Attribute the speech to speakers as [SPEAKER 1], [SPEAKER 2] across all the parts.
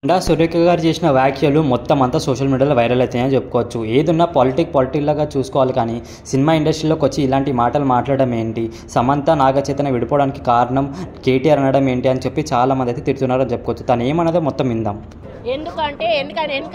[SPEAKER 1] కొండా సురేఖ గారు చేసిన వ్యాఖ్యలు మొత్తం అంతా సోషల్ మీడియాలో వైరల్ అవుతాయని చెప్పుకోవచ్చు. ఏదున్నా పాలిటిక్లాగా చూసుకోవాలి, కానీ సినిమా ఇండస్ట్రీలోకి వచ్చి ఇలాంటి మాటలు మాట్లాడడం ఏంటి, సమంత నాగచైతన్య విడిపోవడానికి కారణం కేటీఆర్ అనడం ఏంటి అని చెప్పి చాలామంది అయితే తిడుతున్నారని చెప్పుకోవచ్చు. తను ఏమన్నదో మొత్తం విందాం.
[SPEAKER 2] ఎందుకంటే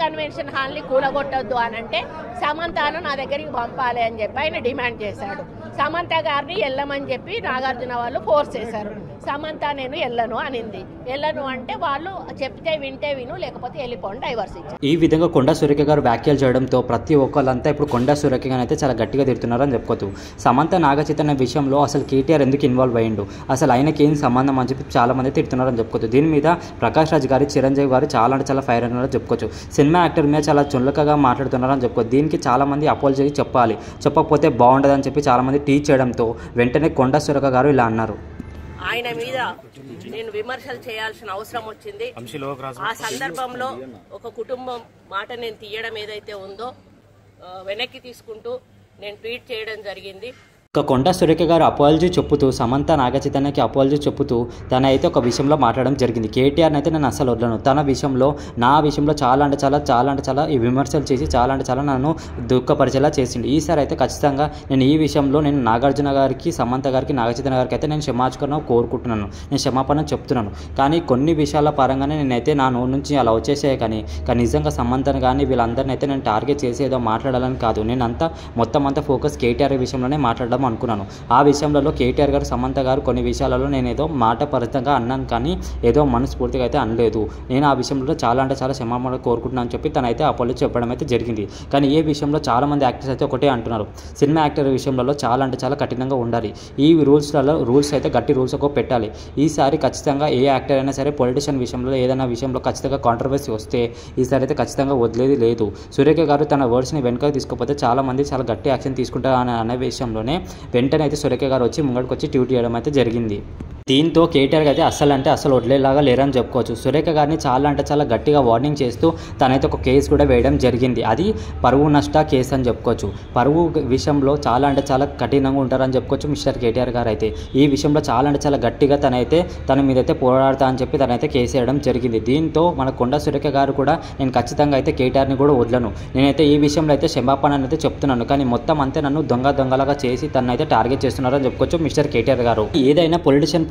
[SPEAKER 2] కన్వెన్షన్ హాల్ని కూలగొట్టొద్దు అని అంటే సమంతను నా దగ్గరికి పంపాలి అని చెప్పి ఆయన డిమాండ్ చేశాడు. సమంత గారిని వెళ్ళమని చెప్పి నాగార్జున వాళ్ళు ఫోర్స్ చేశారు. సమంత నేను వెళ్ళను అనింది. వెళ్ళను అంటే వాళ్ళు చెప్తే వింటే విను, లేకపోతే వెళ్ళిపోండి, డైవర్స్ ఇచ్చారు.
[SPEAKER 1] ఈ విధంగా కొండా సురేఖ గారు వ్యాఖ్యలు చేయడంతో ప్రతి ఒక్కళ్ళంతా ఇప్పుడు కొండా సురేఖ గారు అయితే చాలా గట్టిగా తిడుతున్నారని చెప్పుకోవచ్చు. సమంత నాగచైతన్య విషయంలో అసలు కేటీఆర్ ఎందుకు ఇన్వాల్వ్ అయ్యిండు, అసలు ఆయనకి ఏం సంబంధం అని చెప్పి చాలా మంది తిడుతున్నారని చెప్పుకోవచ్చు. దీని మీద ప్రకాష్ రాజ్ గారి, చిరంజీవి గారు చాలా ఫైర్ అయినారని చెప్పుకోవచ్చు. సినిమా యాక్టర్ మీద చాలా చులకగా మాట్లాడుతున్నారని చెప్పుకోవచ్చు. దీనికి చాలా మంది అపోలజీ చెప్పాలి, చెప్పకపోతే బాగుండదని చెప్పి చాలా మంది టీచ్ చేయడంతో వెంటనే కొండా సురేఖ గారు ఇలా అన్నారు.
[SPEAKER 2] ఆయన మీద నేను విమర్శలు చేయాల్సిన అవసరం వచ్చింది. ఆ సందర్భంలో ఒక కుటుంబం మాట నేను తీయడం ఏదైతే ఉందో వెనక్కి తీసుకుంటూ నేను ట్వీట్ చేయడం జరిగింది.
[SPEAKER 1] కొండా సురేఖ గారు అపాలజీ చెప్పుతూ సమంత నాగచైతన్యకి అపాలజీ చెప్పుతూ తన అయితే ఒక విషయంలో మాట్లాడడం జరిగింది. కేటీఆర్ని అయితే నేను అసలు వదలను, తన విషయంలో నా విషయంలో చాలా ఈ విమర్శలు చేసి చాలా నన్ను దుఃఖపరిచేలా చేసిండు. ఈసారి అయితే ఖచ్చితంగా నేను ఈ విషయంలో నేను నాగార్జున గారికి, సమంత గారికి, నాగచైతన్య గారికి అయితే నేను క్షమాపణ కోరుకుంటున్నాను, నేను క్షమాపణ చెప్తున్నాను. కానీ కొన్ని విషయాల పరంగానే నేనైతే నా నోటి నుంచి అలా వచ్చేసాయి. కానీ నిజంగా సమంతను కానీ వీళ్ళందరినీ అయితే నేను టార్గెట్ చేసి ఏదో మాట్లాడాలని కాదు. నేను మొత్తం అంతా ఫోకస్ కేటీఆర్ విషయంలోనే మాట్లాడడం అనుకున్నాను. ఆ విషయంలో కేటీఆర్ గారు, సమంత గారు కొన్ని విషయాలలో నేను ఏదో మాట పరితంగా అన్నాను, కానీ ఏదో మనస్ఫూర్తిగా అయితే అనలేదు. నేను ఆ విషయంలో చాలా క్షమాపణ కోరుకుంటున్నాను అని చెప్పి తనైతే అపోలజీ చెప్పడం అయితే జరిగింది. కానీ ఏ విషయంలో చాలా మంది యాక్టర్స్ అయితే ఒకటే అంటున్నారు, సినిమా యాక్టర్ విషయంలో చాలా కఠినంగా ఉండాలి. ఈ రూల్స్ అయితే గట్టి రూల్స్ ఒక పెట్టాలి. ఈసారి ఖచ్చితంగా ఏ యాక్టర్ అయినా సరే పొలిటిషియన్ విషయంలో ఏదైనా విషయంలో ఖచ్చితంగా కాంట్రవర్సీ వస్తే ఈసారి అయితే ఖచ్చితంగా వదిలేది లేదు. సురేఖ గారు తన వర్డ్స్ని వెనుకకు తీసుకోకపోతే చాలా మంది చాలా గట్టి యాక్షన్ తీసుకుంటారు అనే విషయంలోనే వెంటనే అయితే సురేఖ గారు వచ్చి ముంగడికి వచ్చి ట్వీట్ చేయడం అయితే జరిగింది. దీంతో కేటీఆర్ అయితే అసలు వదిలేలాగా లేరని చెప్పుకోవచ్చు. సురేఖ గారిని చాలా గట్టిగా వార్నింగ్ చేస్తూ తనైతే ఒక కేసు కూడా వేయడం జరిగింది. అది పరువు నష్ట కేసు అని చెప్పుకోవచ్చు. పరువు విషయంలో చాలా కఠినంగా ఉంటారని చెప్పుకోవచ్చు మిస్టర్ కేటీఆర్ గారు అయితే. ఈ విషయంలో చాలా గట్టిగా తన మీదైతే పోరాడతా అని చెప్పి తనైతే కేసు వేయడం జరిగింది. దీంతో మన కొండా సురేఖ గారు కూడా నేను ఖచ్చితంగా అయితే కేటీఆర్ని కూడా వదలను, నేనైతే ఈ విషయంలో అయితే క్షమాపణ అయితే చెప్తున్నాను, కానీ మొత్తం అంతే నన్ను దొంగలాగా చేసి తనైతే టార్గెట్ చేస్తున్నారని చెప్పుకోవచ్చు మిస్టర్ కేటీఆర్ గారు. ఏదైనా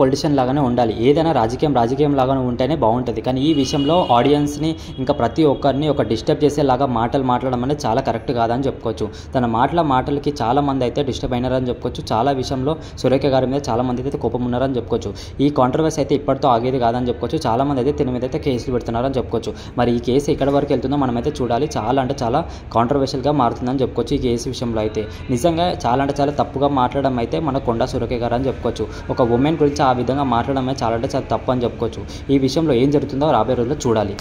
[SPEAKER 1] పొలిటిషియన్ లాగానే ఉండాలి, ఏదైనా రాజకీయం లాగానే ఉంటేనే బాగుంటుంది. కానీ ఈ విషయంలో ఆడియన్స్ని ఇంకా ప్రతి ఒక్కరిని ఒక డిస్టర్బ్ చేసేలాగా మాట్లాడడం అనేది చాలా కరెక్ట్ కాదని చెప్పుకోవచ్చు. తన మాటలకి చాలా మంది అయితే డిస్టర్బ్ అయినారని చెప్పుకోవచ్చు. చాలా విషయంలో సురేఖ గారి మీద చాలా మంది అయితే కోపం ఉన్నారని చెప్పుకోవచ్చు. ఈ కాంట్రవర్సీ అయితే ఇప్పటితో ఆగేది కాదని చెప్పుకోవచ్చు. చాలా మంది అయితే దీని మీద అయితే కేసులు పెడుతున్నారని చెప్పుకోవచ్చు. మరి ఈ కేసు ఎక్కడి వరకు వెళ్తుందో మనమైతే చూడాలి. చాలా కాంట్రవర్షియల్గా మారుతుందని చెప్పుకోవచ్చు. ఈ కేసు విషయంలో అయితే నిజంగా చాలా తప్పుగా మాట్లాడడం అయితే మన కొండా సురేఖ గారు అని చెప్పుకోవచ్చు. ఒక ఉమెన్ గురించి ఆ విధంగా మాట్లాడమే చాలా తప్పు అని చెప్పుకోవచ్చు. ఈ విషయంలో ఏం జరుగుతుందో రాబోయే రోజుల్లో చూడాలి.